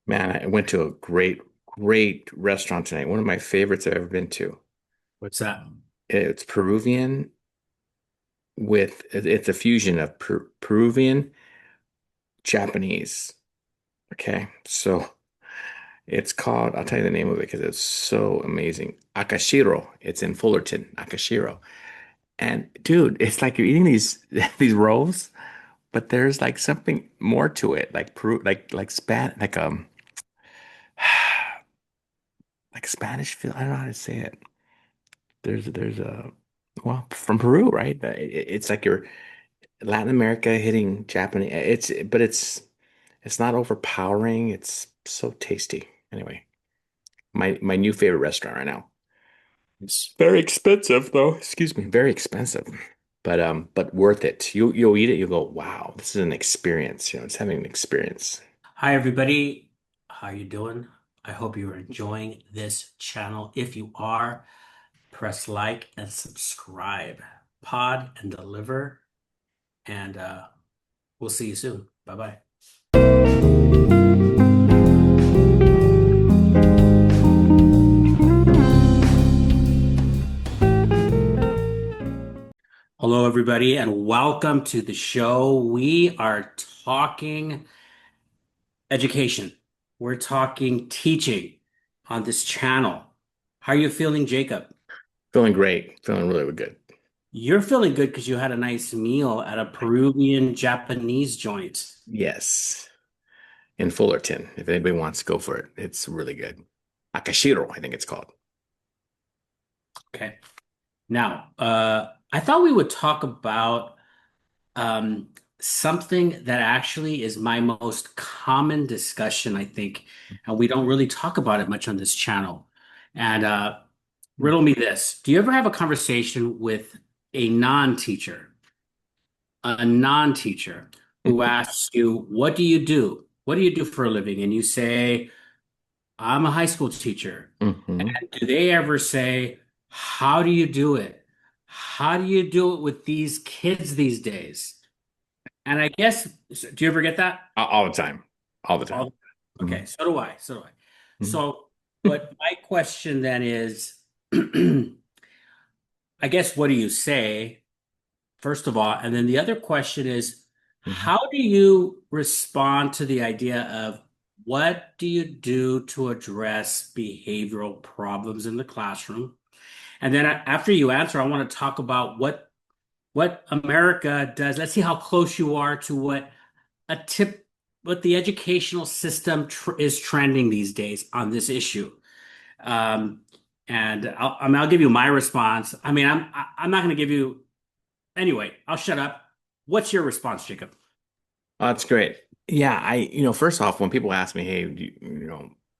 Man, I went to a great restaurant tonight. One of my favorites I've ever been to. What's that? It's Peruvian it's a fusion of Peruvian, Japanese. Okay. So it's called, I'll tell you the name of it because it's so amazing. Akashiro. It's in Fullerton, Akashiro. And dude, it's like you're eating these these rolls, but there's like something more to it, like Peru, like span, like Spanish feel. I don't know how to say it. There's a well from Peru, right? It's like you're Latin America hitting Japanese. It's not overpowering. It's so tasty. Anyway, my new favorite restaurant right now. It's very expensive though. Excuse me, very expensive. But worth it. You'll eat it, you'll go, wow, this is an experience. It's having an experience. Hi, everybody. How you doing? I hope you're enjoying this channel. If you are, press like and subscribe. Pod and deliver, and we'll see you soon. Bye-bye. Hello, everybody, and welcome to the show. We are talking education. We're talking teaching on this channel. How are you feeling, Jacob? Feeling great. Feeling really good. You're feeling good because you had a nice meal at a Peruvian Japanese joint. Yes. In Fullerton, if anybody wants to go for it. It's really good. Akashiro, I think it's called. Okay. Now, I thought we would talk about um, something that actually is my most common discussion, I think, and we don't really talk about it much on this channel. And riddle me this. Do you ever have a conversation with a non-teacher, who asks you, what do you do? What do you do for a living? And you say, I'm a high school teacher. Hmm. And do they ever say, how do you do it? How do you do it with these kids these days? And I guess, do you ever get that? All the time. All the time. All, Hmm. okay, so do I. So do I. Hmm. So, what my question then is, I guess, what do you say, first of all? And then the other question is, Hmm. how do you respond to the idea of what do you do to address behavioral problems in the classroom? And then after you answer, I want to talk about what America does. Let's see how close you are to a tip, what the educational system is trending these days on this issue. Um, and I'll give you my response. I mean, I'm not going to give you anyway. I'll shut up. What's your response, Jacob? Oh, that's great. Yeah, first off, when people ask me, hey,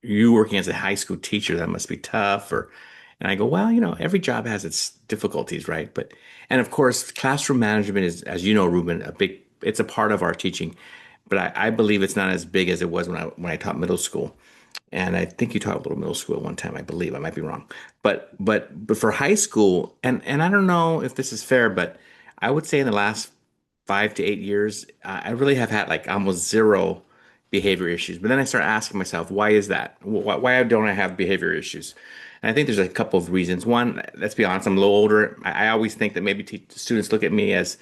you working as a high school teacher, that must be tough, and I go, well, every job has its difficulties, right? And of course, classroom management is, as you know, Ruben, it's a part of our teaching, but I believe it's not as big as it was when I taught middle school. And I think you taught a little middle school at one time, I believe. I might be wrong. But for high school, and I don't know if this is fair, but I would say in the last 5 to 8 years, I really have had like almost zero behavior issues. But then I start asking myself, why is that? Why don't I have behavior issues? And I think there's a couple of reasons. One, let's be honest, I'm a little older. I always think that maybe students look at me as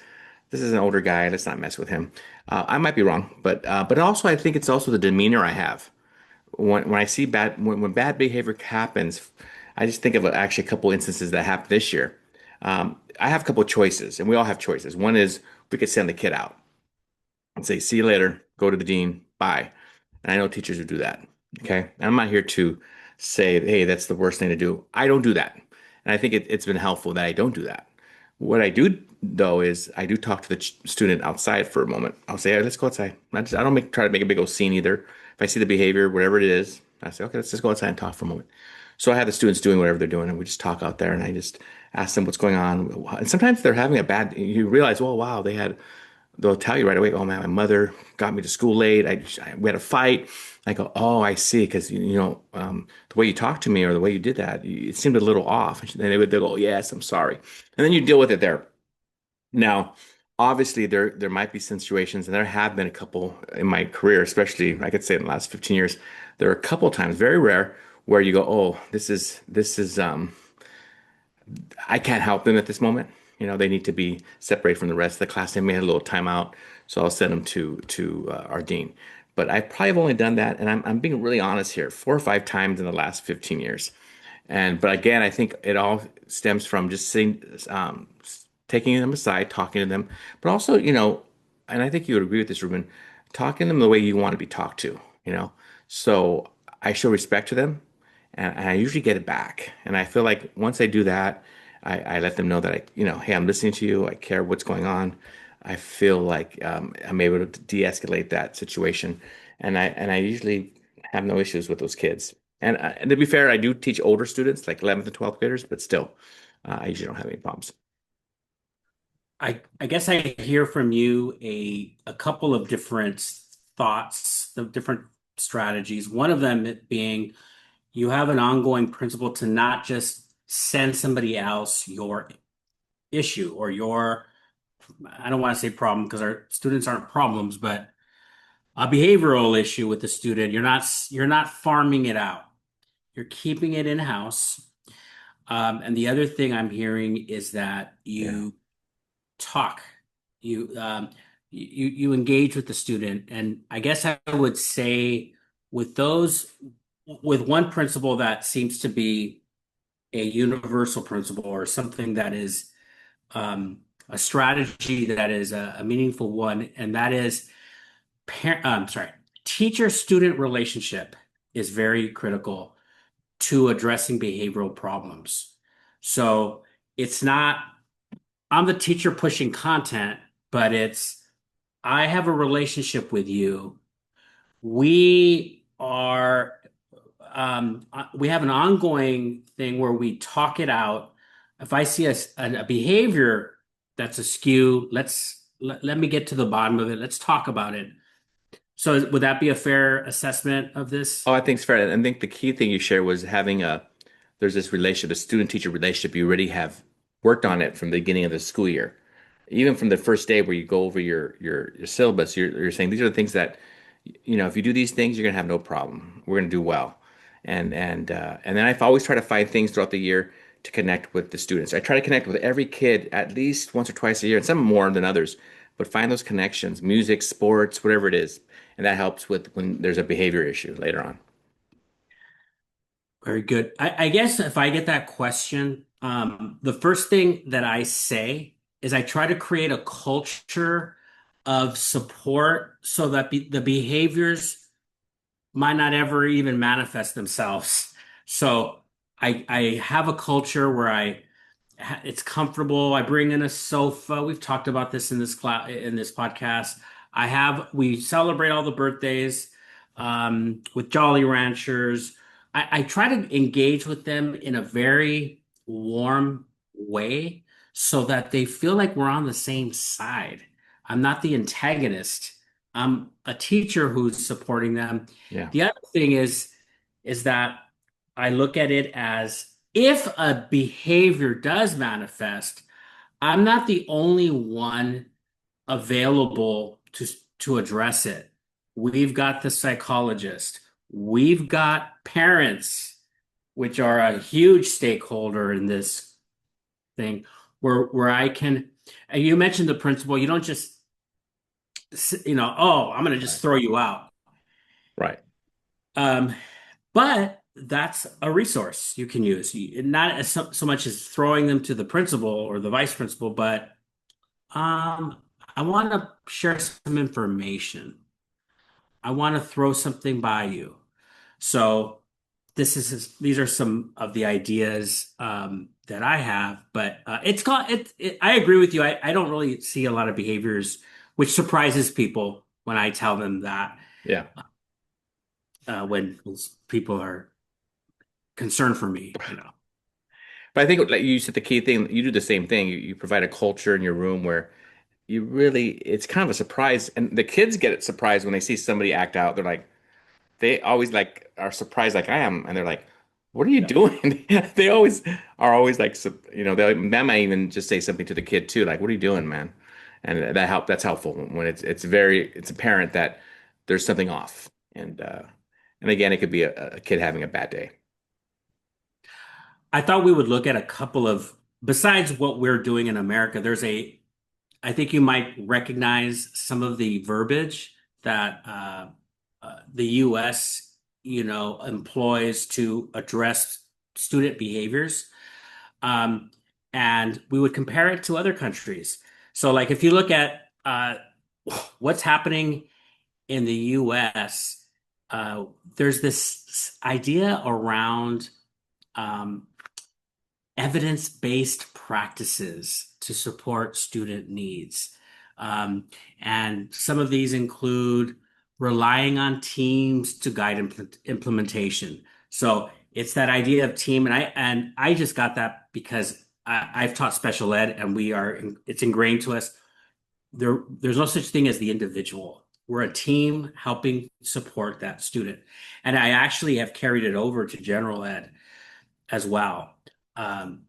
this is an older guy. Let's not mess with him. I might be wrong, but also I think it's also the demeanor I have when I see when bad behavior happens. I just think of actually a couple instances that happened this year. I have a couple of choices, and we all have choices. One is we could send the kid out and say, "See you later. Go to the dean. Bye." And I know teachers would do that. Okay, and I'm not here to say, "Hey, that's the worst thing to do." I don't do that, and I think it's been helpful that I don't do that. What I do though is I do talk to the student outside for a moment. I'll say, "Hey, let's go outside." I don't try to make a big old scene either. If I see the behavior, whatever it is, I say, "Okay, let's just go outside and talk for a moment." So I have the students doing whatever they're doing, and we just talk out there, and I just ask them what's going on. And sometimes they're having a bad. You realize, oh wow, they'll tell you right away, oh man, my mother got me to school late. We had a fight. I go, oh, I see. Because, the way you talked to me or the way you did that, it seemed a little off. And they'll go, yes, I'm sorry. And then you deal with it there. Now, obviously there might be situations, and there have been a couple in my career, especially I could say in the last 15 years, there are a couple times, very rare, where you go, oh, this is I can't help them at this moment. They need to be separated from the rest of the class. They may have a little timeout, so I'll send them to our dean. But I probably have only done that, and I'm being really honest here, 4 or 5 times in the last 15 years. But again, I think it all stems from just sitting, taking them aside, talking to them, but also, and I think you would agree with this, Ruben, talking to them the way you want to be talked to, you know. So I show respect to them, and I usually get it back. And I feel like once I do that, I let them know that hey, I'm listening to you. I care what's going on. I feel like I'm able to de-escalate that situation, and I usually have no issues with those kids. And to be fair, I do teach older students, like 11th and 12th graders, but still, I usually don't have any problems. I guess I hear from you a couple of different thoughts, the different strategies. One of them being you have an ongoing principle to not just send somebody else your issue or your, I don't want to say problem because our students aren't problems, but a behavioral issue with the student. You're not farming it out. You're keeping it in house. And the other thing I'm hearing is that Yeah. you talk, you engage with the student, and I guess I would say with those, with one principle that seems to be a universal principle or something that is a strategy that is a meaningful one, and that is sorry, teacher-student relationship is very critical to addressing behavioral problems. So it's not I'm the teacher pushing content, but it's I have a relationship with you. We are we have an ongoing thing where we talk it out. If I see a behavior that's askew, let me get to the bottom of it. Let's talk about it. So would that be a fair assessment of this? Oh, I think it's fair. And I think the key thing you shared was there's this relationship, a student-teacher relationship. You already have worked on it from the beginning of the school year. Even from the first day where you go over your syllabus, you're saying these are the things that, if you do these things, you're gonna have no problem. We're gonna do well. And then I've always tried to find things throughout the year to connect with the students. I try to connect with every kid at least once or twice a year, and some more than others, but find those connections, music, sports, whatever it is. And that helps with when there's a behavior issue later on. Very good. I guess if I get that question, the first thing that I say is I try to create a culture of support so that the behaviors might not ever even manifest themselves. So I have a culture where it's comfortable. I bring in a sofa. We've talked about this in this class, in this podcast. We celebrate all the birthdays with Jolly Ranchers. I try to engage with them in a very warm way so that they feel like we're on the same side. I'm not the antagonist. I'm a teacher who's supporting them. Yeah. The other thing is that I look at it as if a behavior does manifest, I'm not the only one available to address it. We've got the psychologist. We've got parents, which are a huge stakeholder in this thing, where I can. And you mentioned the principle. You don't just, oh, I'm going to just Right. throw you out. Right. Um, but that's a resource you can use. Not as so much as throwing them to the principal or the vice principal, but um, I want to share some information. I want to throw something by you. So these are some of the ideas that I have, but I agree with you. I don't really see a lot of behaviors, which surprises people when I tell them that Yeah. when people are concerned for me. But I think like you said, the key thing, you do the same thing. You provide a culture in your room where it's kind of a surprise. And the kids get it surprised when they see somebody act out. They always like are surprised like I am. And they're like, what are you Yep. doing? They always are always like, that might even just say something to the kid too. Like, what are you doing, man? and that's helpful when it's apparent that there's something off. And again, it could be a kid having a bad day. I thought we would look at a couple of, besides what we're doing in America, I think you might recognize some of the verbiage that the US, employs to address student behaviors. Um, and we would compare it to other countries. So, like, if you look at what's happening in the US, uh, there's this idea around um, evidence-based practices to support student needs. Um, and some of these include relying on teams to guide implementation. So it's that idea of team, and I just got that because I've taught special ed, and it's ingrained to us. There's no such thing as the individual. We're a team helping support that student. And I actually have carried it over to general ed as well,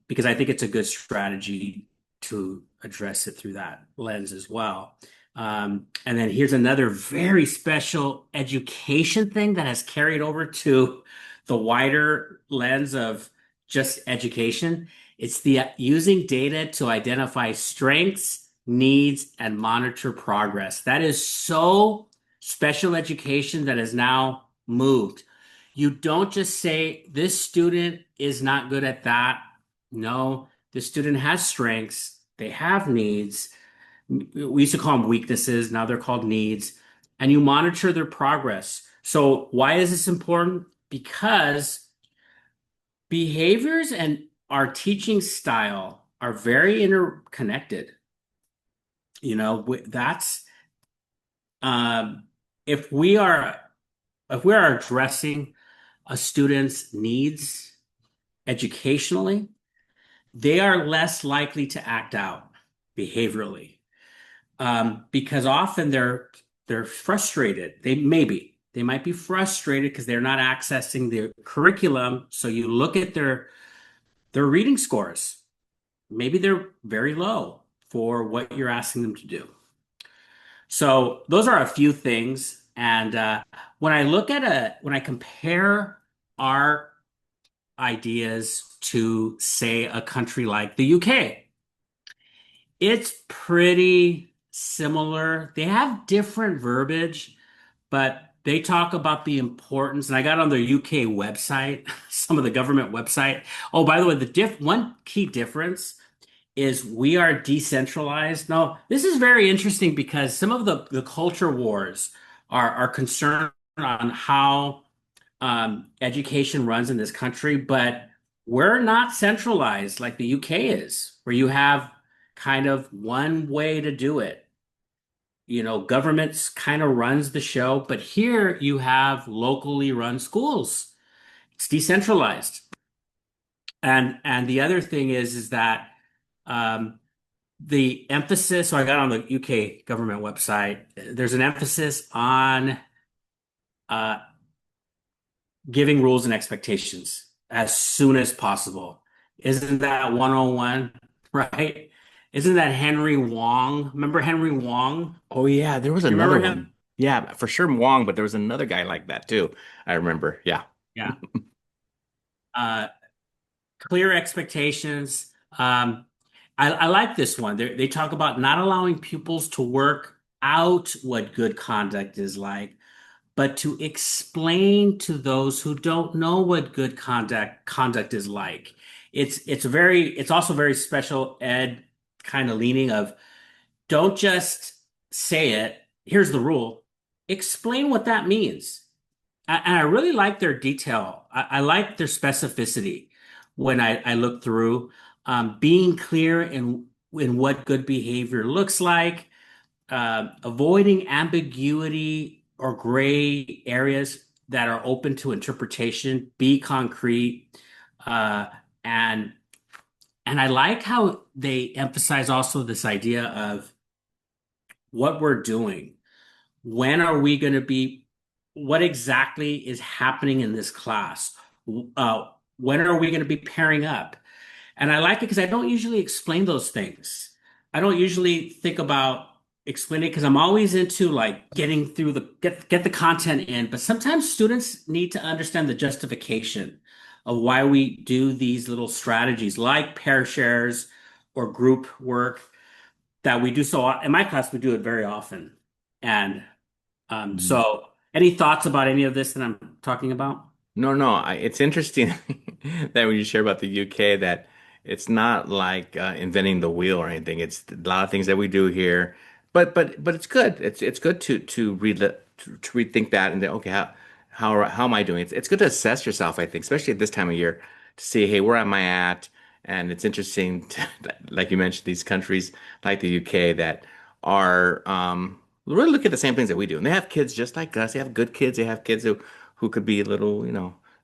because I think it's a good strategy to address it through that lens as well. And then here's another very special education thing that has carried over to the wider lens of just education. It's the using data to identify strengths, needs, and monitor progress. That is so special education that has now moved. You don't just say, this student is not good at that. No, this student has strengths, they have needs. We used to call them weaknesses, now they're called needs. And you monitor their progress. So, why is this important? Because behaviors and our teaching style are very interconnected. That's um, if we are addressing a student's needs educationally, they are less likely to act out behaviorally, because often they're frustrated. They might be frustrated because they're not accessing the curriculum. So you look at their reading scores. Maybe they're very low for what you're asking them to do. So those are a few things. And when I compare our ideas to, say, a country like the UK, it's pretty similar. They have different verbiage, but they talk about the importance. And I got on their UK website, some of the government website. Oh, by the way, one key difference is we are decentralized. Now, this is very interesting because some of the culture wars are concerned on how education runs in this country, but we're not centralized like the UK is, where you have kind of one way to do it. Governments kind of runs the show, but here you have locally run schools. It's decentralized. And the other thing is that um, the emphasis, so I got on the UK government website, there's an emphasis on uh, giving rules and expectations as soon as possible. Isn't that 101, right? Isn't that Henry Wong? Remember Henry Wong? Oh yeah, there was You another remember him? one. Yeah, for sure Wong, but there was another guy like that too. I remember. Yeah. Yeah. Uh, Clear expectations. I like this one. They talk about not allowing pupils to work out what good conduct is like, but to explain to those who don't know what good conduct is like. It's also very special ed kind of leaning of, don't just say it. Here's the rule. Explain what that means. And I really like their detail. I like their specificity when I look through, being clear in what good behavior looks like, avoiding ambiguity or gray areas that are open to interpretation, be concrete, uh, and and I like how they emphasize also this idea of what we're doing. When are we going to be? What exactly is happening in this class? Uh, when are we going to be pairing up? And I like it because I don't usually explain those things. I don't usually think about explaining because I'm always into like getting through the get the content in, but sometimes students need to understand the justification of why we do these little strategies like pair shares or group work that we do in my class we do it very often. And so any thoughts about any of this that I'm talking about? No, no, it's interesting that when you share about the UK that it's not like inventing the wheel or anything. It's a lot of things that we do here, but it's good. It's good to to rethink that and then okay, how am I doing? It's good to assess yourself, I think, especially at this time of year, to see, hey, where am I at? And it's interesting to, like you mentioned, these countries like the UK that are really look at the same things that we do, and they have kids just like us. They have good kids. They have kids who could be a little,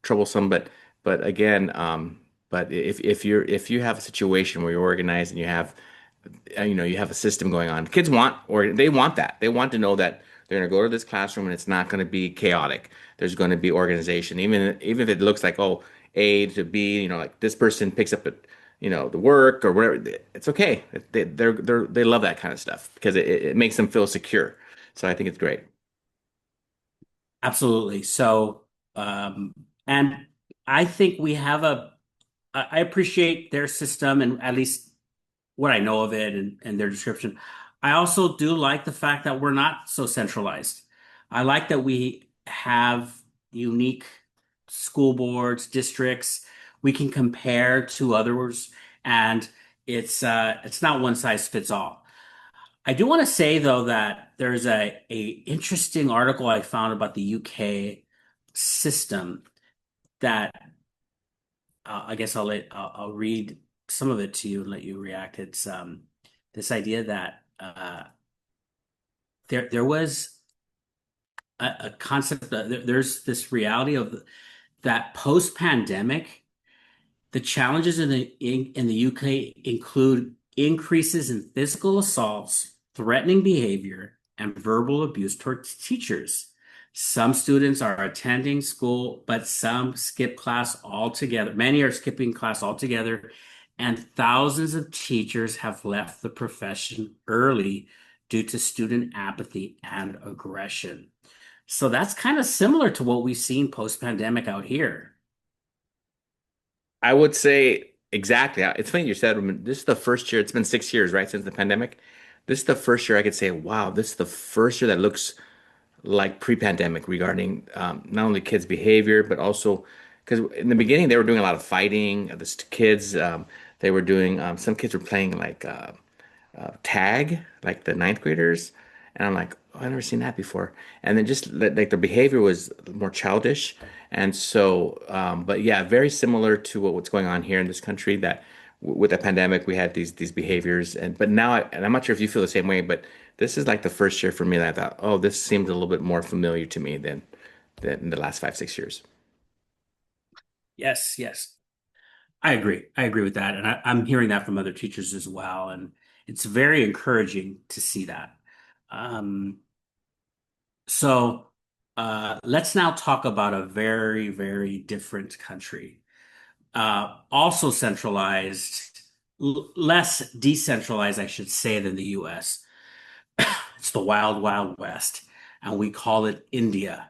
troublesome. But again, but if you have a situation where you're organized and you have you have a system going on, kids want or they want that. They want to know that they're going to go to this classroom and it's not going to be chaotic. There's going to be organization, even if it looks like A to B, like this person picks up the work or whatever. It's okay. They love that kind of stuff because it makes them feel secure. So I think it's great. Absolutely. So, and I think we have I appreciate their system and at least what I know of it and their description. I also do like the fact that we're not so centralized. I like that we have unique school boards, districts. We can compare to others, and it's not one size fits all. I do want to say though that there's a interesting article I found about the UK system that I guess I'll read some of it to you and let you react. It's this idea that there was a concept there's this reality of that post pandemic. The challenges in the UK include increases in physical assaults, threatening behavior, and verbal abuse towards teachers. Some students are attending school, but some skip class altogether. Many are skipping class altogether, and thousands of teachers have left the profession early due to student apathy and aggression. So that's kind of similar to what we've seen post-pandemic out here. I would say exactly. It's funny you said this is the first year. It's been 6 years, right, since the pandemic. This is the first year I could say, wow, this is the first year that looks like pre-pandemic regarding not only kids' behavior, but also because in the beginning they were doing a lot of fighting. The kids, they were doing some kids were playing like tag, like the ninth graders. And I'm like, oh, I've never seen that before. And then just like their behavior was more childish. And so, but yeah, very similar to what's going on here in this country that with the pandemic, we had these behaviors. But now, and I'm not sure if you feel the same way, but this is like the first year for me that I thought, oh, this seems a little bit more familiar to me than the last 5, 6 years. Yes, yes. I agree. I agree with that. And I'm hearing that from other teachers as well. And it's very encouraging to see that. Um, so let's now talk about a very, very different country. Also centralized, less decentralized, I should say, than the US. It's the wild, wild west, and we call it India.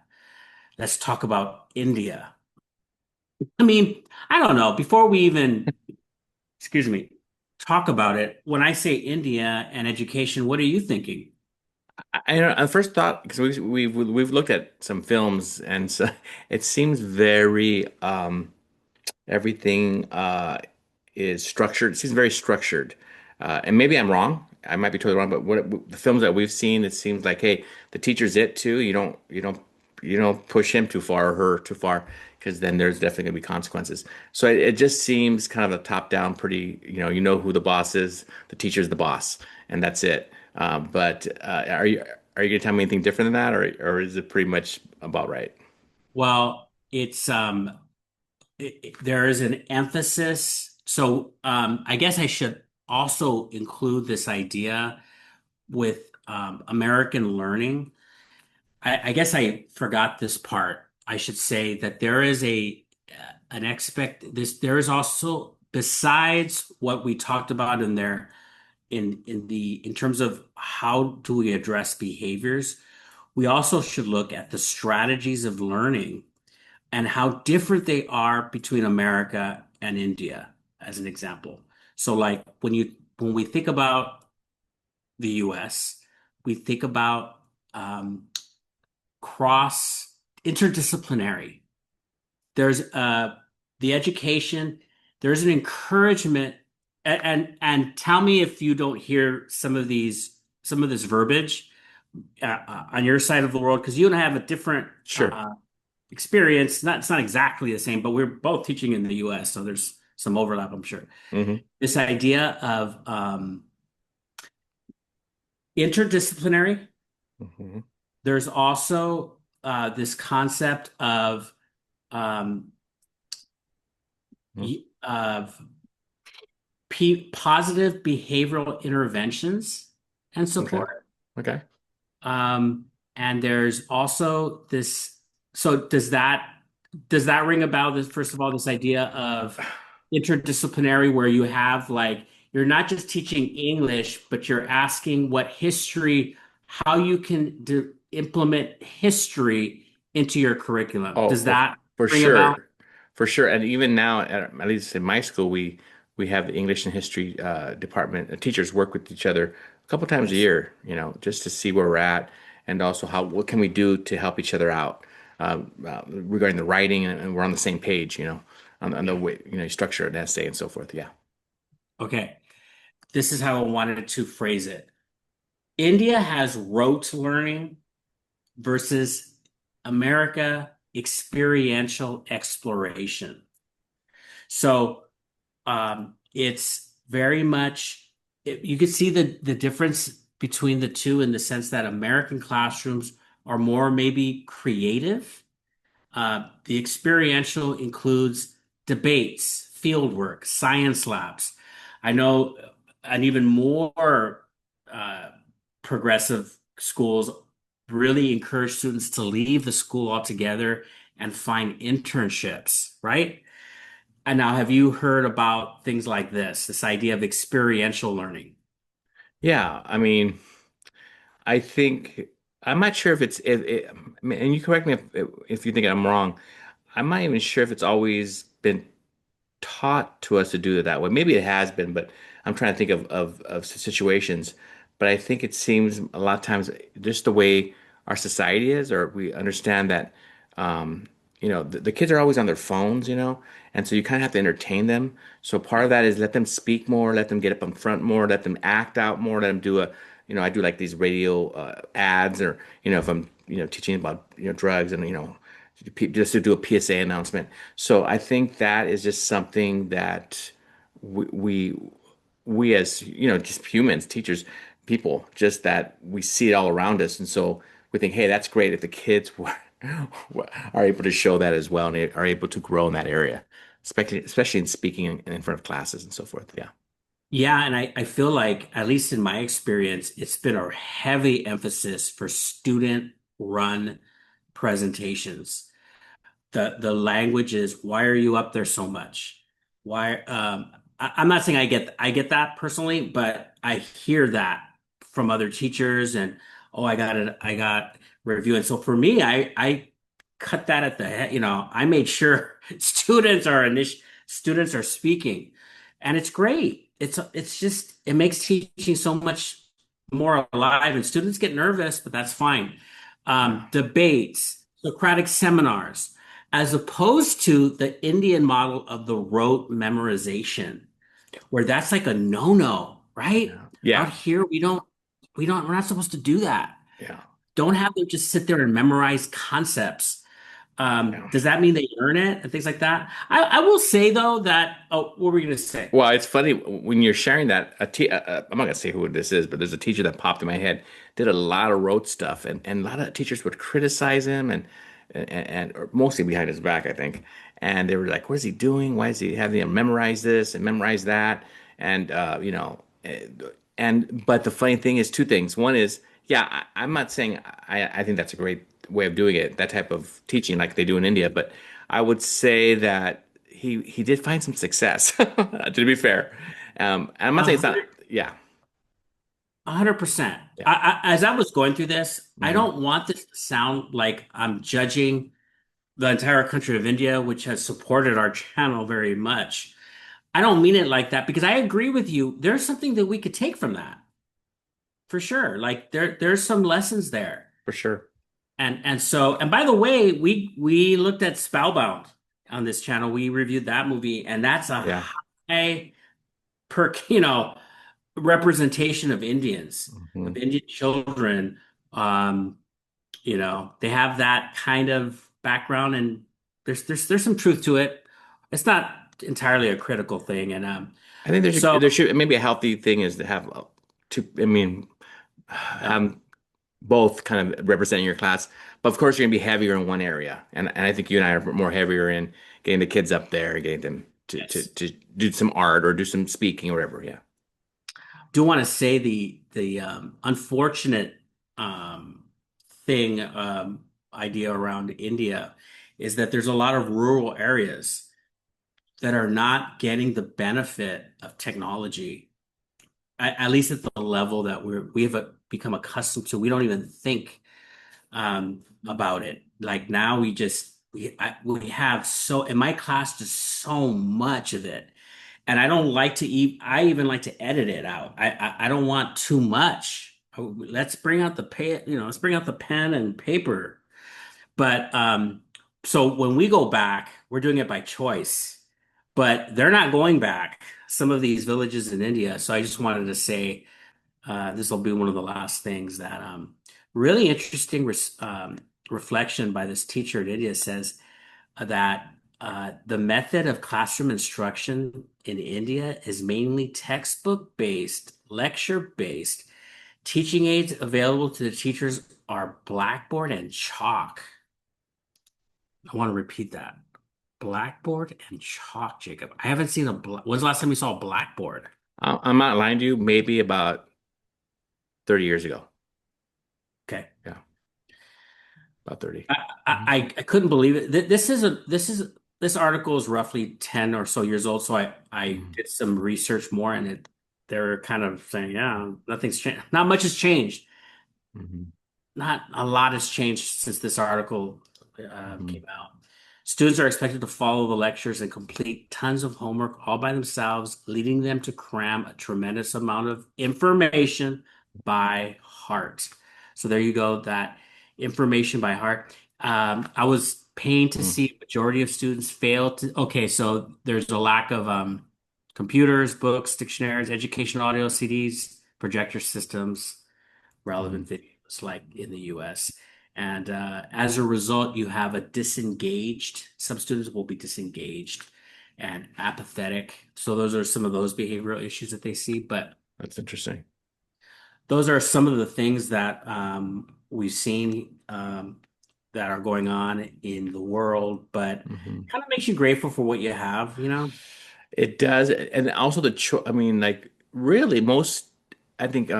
Let's talk about India. I mean, I don't know. Before we even excuse me, talk about it. When I say India and education, what are you thinking? I first thought because we've looked at some films and so it seems very everything is structured. It seems very structured. And maybe I'm wrong. I might be totally wrong, but the films that we've seen, it seems like, hey, the teacher's it too. You don't push him too far or her too far because then there's definitely gonna be consequences. So it just seems kind of a top down, pretty. You know who the boss is. The teacher's the boss, and that's it. But are you gonna tell me anything different than that, or is it pretty much about right? Well, there is an emphasis. So I guess I should also include this idea with American learning. I guess I forgot this part. I should say that there is an expect this there is also besides what we talked about in there in terms of how do we address behaviors, we also should look at the strategies of learning and how different they are between America and India, as an example. So like when we think about the US, we think about cross interdisciplinary. There's the education, there's an encouragement, and tell me if you don't hear some of this verbiage on your side of the world, because you and I have a different Sure. experience. Not, it's not exactly the same, but we're both teaching in the US, so there's some overlap, I'm sure. Hmm. This idea of interdisciplinary. Hmm. There's also this concept um, of positive behavioral interventions and Okay. support. Okay. And there's also this. So does that ring a bell? This first of all, this idea of interdisciplinary, where you have like you're not just teaching English, but you're asking what history, how you can implement history into your curriculum. Oh, Does that for ring a bell? sure, for sure. And even now, at least in my school, we have the English and history department. Teachers work with each other a couple times a Yes. year, just to see where we're at, and also what can we do to help each other out regarding the writing, and we're on the same page, on the Yeah. way, structure an essay and so forth. Yeah. Okay. This is how I wanted to phrase it. India has rote learning versus America experiential exploration. So it's very much you can see the difference between the two in the sense that American classrooms are more maybe creative. The experiential includes debates, fieldwork, science labs. I know an even more uh, progressive schools really encourage students to leave the school altogether and find internships, right? And now, have you heard about things like this idea of experiential learning? Yeah. I mean, I think I'm not sure if I mean, and you correct me if you think I'm wrong. I'm not even sure if it's always been taught to us to do it that way. Maybe it has been, but I'm trying to think of situations. But I think it seems a lot of times just the way our society is, or we understand that, um, the kids are always on their phones, and so you kind of have to entertain them. So part of that is let them speak more, let them get up in front more, let them act out more, let them I do like these radio ads, or if I'm teaching about drugs, and just to do a PSA announcement. So I think that is just something that we we, we as just humans, teachers, people, just that we see it all around us, and so we think, hey, that's great if the kids are able to show that as well, and they are able to grow in that area, especially in speaking in front of classes and so forth. Yeah. Yeah, and I feel like, at least in my experience, it's been a heavy emphasis for student run presentations. The language is, why are you up there so much? Why I'm not saying I get that personally, but I hear that from other teachers, and oh, I got review. And so for me, I cut that at the head, I made sure students are speaking, and it's great. It's just it makes teaching so much more alive, and students get nervous, but that's fine. Yeah. Debates, Socratic seminars, as opposed to the Indian model of the rote memorization, where that's like a no-no, right? Yeah. Out Yeah. here, we're not supposed to do that. Yeah. Don't have them just sit there and memorize concepts. Yeah. Does that mean they learn it and things like that? I will say though that, oh, what were we going to say? Well, it's funny when you're sharing that. I'm not gonna say who this is, but there's a teacher that popped in my head. Did a lot of rote stuff, and a lot of teachers would criticize him, and or mostly behind his back, I think. And they were like, "What is he doing? Why is he having him memorize this and memorize that?" And and but the funny thing is two things. One is, yeah, I'm not saying I think that's a great way of doing it, that type of teaching like they do in India, but I would say that he did find some success, to be fair. I'm not saying it's not, yeah. 100%. Yeah. As I was going through this, I Hmm. don't want this to sound like I'm judging the entire country of India, which has supported our channel very much. I don't mean it like that because I agree with you. There's something that we could take from that for sure. Like there's some lessons there. For sure. And by the way, we looked at Spellbound on this channel. We reviewed that movie, and that's a Yeah. high per representation of Indians, Hmm. of Indian children. Um, they have that kind of background, and there's some truth to it. It's not entirely a critical thing, and I think so there should maybe a healthy thing is to have two. I mean, yeah, have both kind of representing your class, but of course you're gonna be heavier in one area, and I think you and I are more heavier in getting the kids up there, getting them yes. to do some art or do some speaking or whatever. Yeah, Do want to say the unfortunate um, thing idea around India is that there's a lot of rural areas that are not getting the benefit of technology, at least at the level that we have become accustomed to. We don't even think about it. Like now, we have so in my class just so much of it, and I don't like to I even like to edit it out. I don't want too much. Let's bring out the let's bring out the pen and paper. But so when we go back, we're doing it by choice. But they're not going back. Some of these villages in India. So I just wanted to say this will be one of the last things that really interesting reflection by this teacher in India says that the method of classroom instruction in India is mainly textbook based, lecture based. Teaching aids available to the teachers are Blackboard and chalk. I want to repeat that. Blackboard and chalk, Jacob. I haven't seen when's the last time you saw a blackboard? I'm not lying to you. Maybe about 30 years ago. Okay. Yeah, about 30. I, Mhm. I couldn't believe it. This article is roughly 10 or so years old, so I Mhm. did some research more and they're kind of saying, yeah, nothing's changed. Not much has changed. Mhm. Not a lot has changed since this article Mhm. came out. Students are expected to follow the lectures and complete tons of homework all by themselves, leading them to cram a tremendous amount of information by heart. So there you go, that information by heart. I was pained to Mhm. see a majority of students fail to. Okay, so there's a lack of computers, books, dictionaries, education audio, CDs, projector systems, relevant Mhm. videos like in the US. And as a result, you have a disengaged, some students will be disengaged and apathetic. So those are some of those behavioral issues that they see. But That's interesting. those are some of the things that we've seen that are going on in the world. But Mhm. kind of makes you grateful for what you have, you know? It does, and also the cho I mean, like really, most I think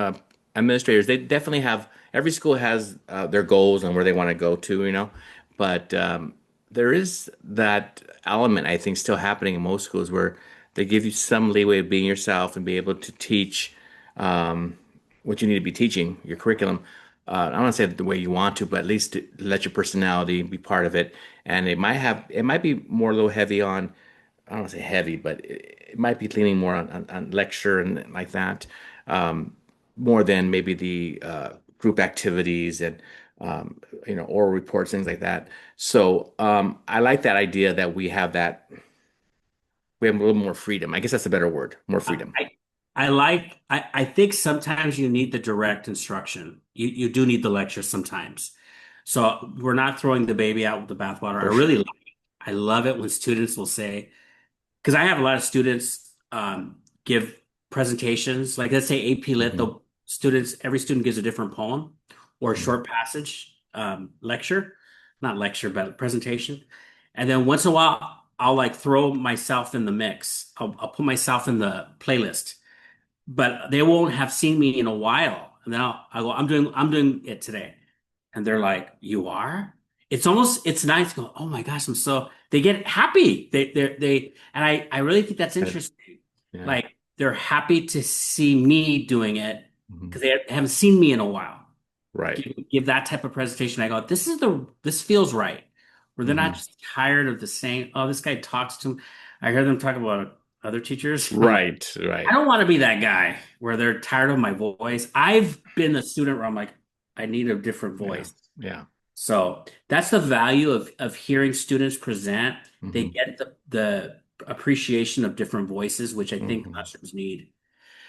administrators they definitely have. Every school has their goals and where they want to go to, but there is that element I think still happening in most schools where they give you some leeway of being yourself and be able to teach um, what you need to be teaching your curriculum. I don't want to say it the way you want to, but at least to let your personality be part of it. And it might be more a little heavy on. I don't want to say heavy, but it might be leaning more on lecture and like that, more than maybe the group activities and oral reports, things like that. So I like that idea that we have a little more freedom. I guess that's a better word, more freedom. I I think sometimes you need the direct instruction. You do need the lecture sometimes. So we're not throwing the baby out with the bathwater. For sure. I love it when students will say, because I have a lot of students give presentations, like let's say AP Lit, Hmm. the students, every student gives a different poem or a Hmm. short passage lecture, not lecture, but presentation. And then once in a while, I'll like throw myself in the mix. I'll put myself in the playlist, but they won't have seen me in a while. And then I go, I'm doing it today. And they're like, you are? It's nice to go, oh my gosh, they get happy. And I really think that's Good. interesting. Yeah. Like they're happy to see me doing it Mhm. because they haven't seen me in a while. Right. Give that type of presentation. I go, this feels right. Where they're not Hmm. just tired of the same, oh, this guy talks to, I hear them talk about other teachers. I'm like, Right. I Right. don't want to be that guy where they're tired of my voice. I've been a student where I'm like, I need a different Yeah. voice. Yeah. So that's the value of hearing students present. They Hmm. get the appreciation of different voices, which I think Hmm. classrooms need.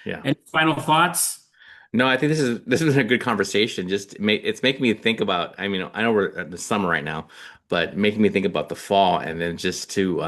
Yeah. Any final thoughts? No, I think this has been a good conversation. It's making me think about. I mean, I know we're at the summer right now, but making me think about the fall, and then just to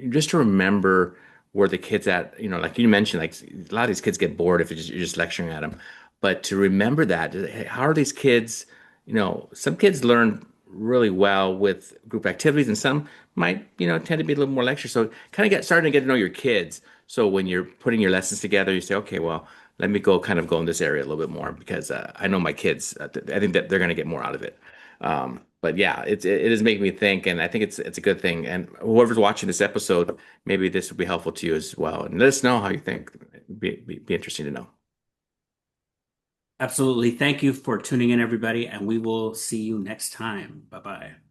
just to remember where the kids at. You know, like you mentioned, like a lot of these kids get bored if you're just lecturing at them, but to remember that, hey, how are these kids? You know, some kids learn really well with group activities, and some might, tend to be a little more lecture. So kind of get starting to get to know your kids. So when you're putting your lessons together, you say, okay, well, let me go in this area a little bit more because I know my kids. I think that they're going to get more out of it. But yeah, it is making me think, and I think it's a good thing. And whoever's watching this episode, maybe this will be helpful to you as well. And let us know how you think. Be interesting to know. Absolutely. Thank you for tuning in, everybody, and we will see you next time. Bye bye.